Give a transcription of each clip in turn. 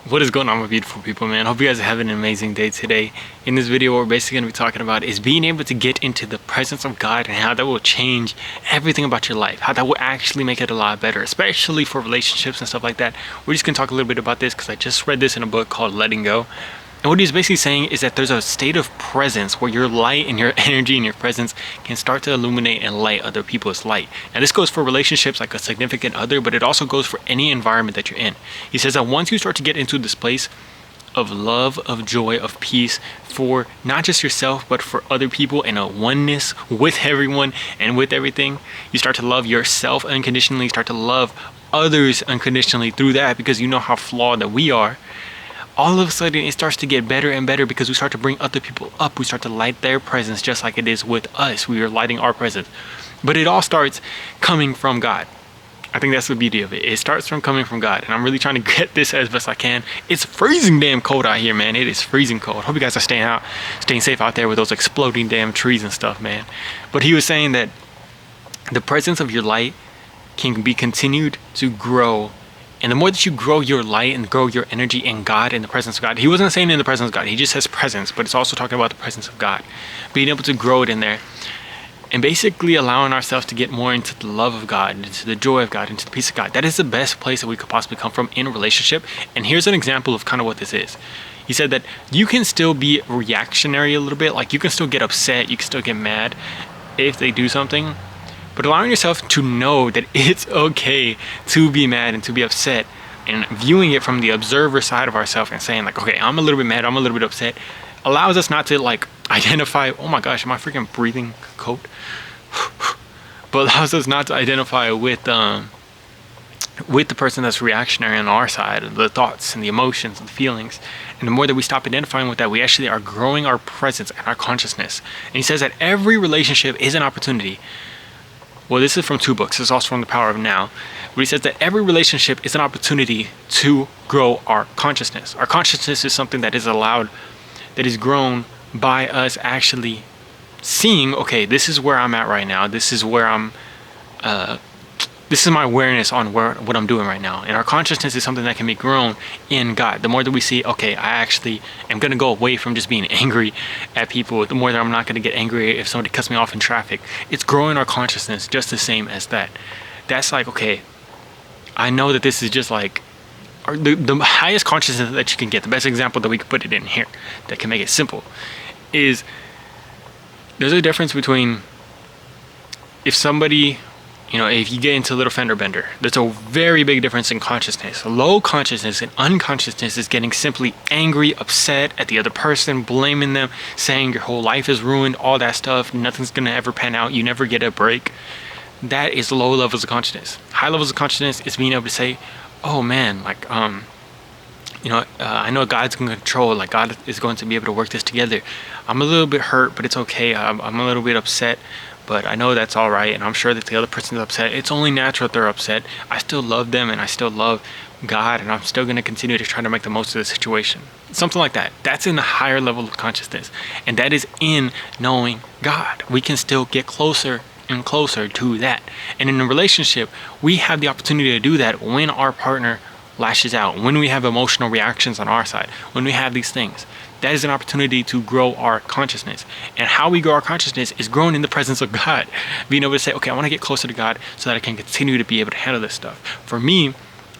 What is going on, my beautiful people, man? Hope you guys are having an amazing day today. In this video, what we're basically going to be talking about is being able to get into the presence of God and how that will change everything about your life, how that will actually make it a lot better, especially for relationships and stuff like that. We're just going to talk a little bit about this because I just read this in a book called Letting Go. And what he's basically saying is that there's a state of presence where your light and your energy and your presence can start to illuminate and light other people's light. And this goes for relationships like a significant other, but it also goes for any environment that you're in. He says that once you start to get into this place of love, of joy, of peace for not just yourself, but for other people, and a oneness with everyone and with everything, you start to love yourself unconditionally, start to love others unconditionally through that, because you know how flawed that we are. All of a sudden it starts to get better and better because we start to bring other people up. We start to light their presence just like it is with us. We are lighting our presence. But it all starts coming from God. I think that's the beauty of it. It starts from coming from God. And I'm really trying to get this as best I can. It's freezing damn cold out here, man. It is freezing cold. Hope you guys are staying safe out there with those exploding damn trees and stuff, man. But he was saying that the presence of your light can be continued to grow. And the more that you grow your light and grow your energy in God, in the presence of God, he wasn't saying in the presence of God, he just says presence, but it's also talking about the presence of God, being able to grow it in there and basically allowing ourselves to get more into the love of God, into the joy of God, into the peace of God. That is the best place that we could possibly come from in a relationship. And here's an example of kind of what this is. He said that you can still be reactionary a little bit, like you can still get upset, you can still get mad if they do something, but allowing yourself to know that it's okay to be mad and to be upset, and viewing it from the observer side of ourselves and saying like, okay, I'm a little bit mad, I'm a little bit upset, allows us not to like identify, oh my gosh, am I freaking breathing cold? But allows us not to identify with the person that's reactionary on our side, the thoughts and the emotions and the feelings. And the more that we stop identifying with that, we actually are growing our presence and our consciousness. And he says that every relationship is an opportunity. Well, this is from two books. This is also from The Power of Now. But he says that every relationship is an opportunity to grow our consciousness. Our consciousness is something that is allowed, that is grown by us actually seeing, okay, this is where I'm at right now. This is where this is my awareness on what I'm doing right now. And our consciousness is something that can be grown in God. The more that we see, okay, I actually am going to go away from just being angry at people, the more that I'm not going to get angry if somebody cuts me off in traffic. It's growing our consciousness just the same as that. That's like, okay, I know that this is just like the highest consciousness that you can get. The best example that we could put it in here that can make it simple is there's a difference between if somebody, if you get into a little fender bender, there's a very big difference in consciousness. Low consciousness and unconsciousness is getting simply angry, upset at the other person, blaming them, saying your whole life is ruined, all that stuff, nothing's gonna ever pan out, you never get a break. That is low levels of consciousness. High levels of consciousness is being able to say, oh man, like, I know God's in control, like God is going to be able to work this together. I'm a little bit hurt, but it's okay. I'm a little bit upset, but I know that's all right, and I'm sure that the other person's upset. It's only natural that they're upset. I still love them, and I still love God, and I'm still going to continue to try to make the most of the situation. Something like that. That's in the higher level of consciousness, and that is in knowing God. We can still get closer and closer to that. And in a relationship, we have the opportunity to do that when our partner lashes out, when we have emotional reactions on our side, when we have these things. That is an opportunity to grow our consciousness. And how we grow our consciousness is growing in the presence of God. Being able to say, okay, I want to get closer to God so that I can continue to be able to handle this stuff. For me,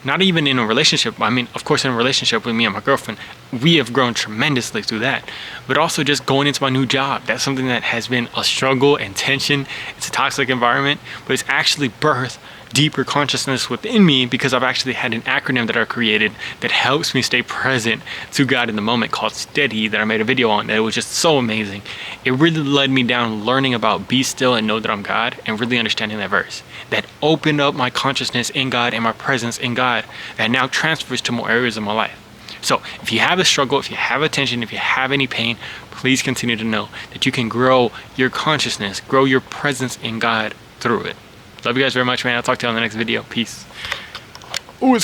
not even in a relationship, I mean, of course in a relationship with me and my girlfriend, we have grown tremendously through that. But also just going into my new job, that's something that has been a struggle and tension. It's a toxic environment, but it's actually birthed deeper consciousness within me because I've actually had an acronym that I created that helps me stay present to God in the moment called STEADY, that I made a video on. That was just so amazing. It really led me down learning about be still and know that I'm God, and really understanding that verse. That opened up my consciousness in God and my presence in God that now transfers to more areas of my life. So if you have a struggle, if you have a tension, if you have any pain, please continue to know that you can grow your consciousness, grow your presence in God through it. Love you guys very much, man. I'll talk to you on the next video. Peace.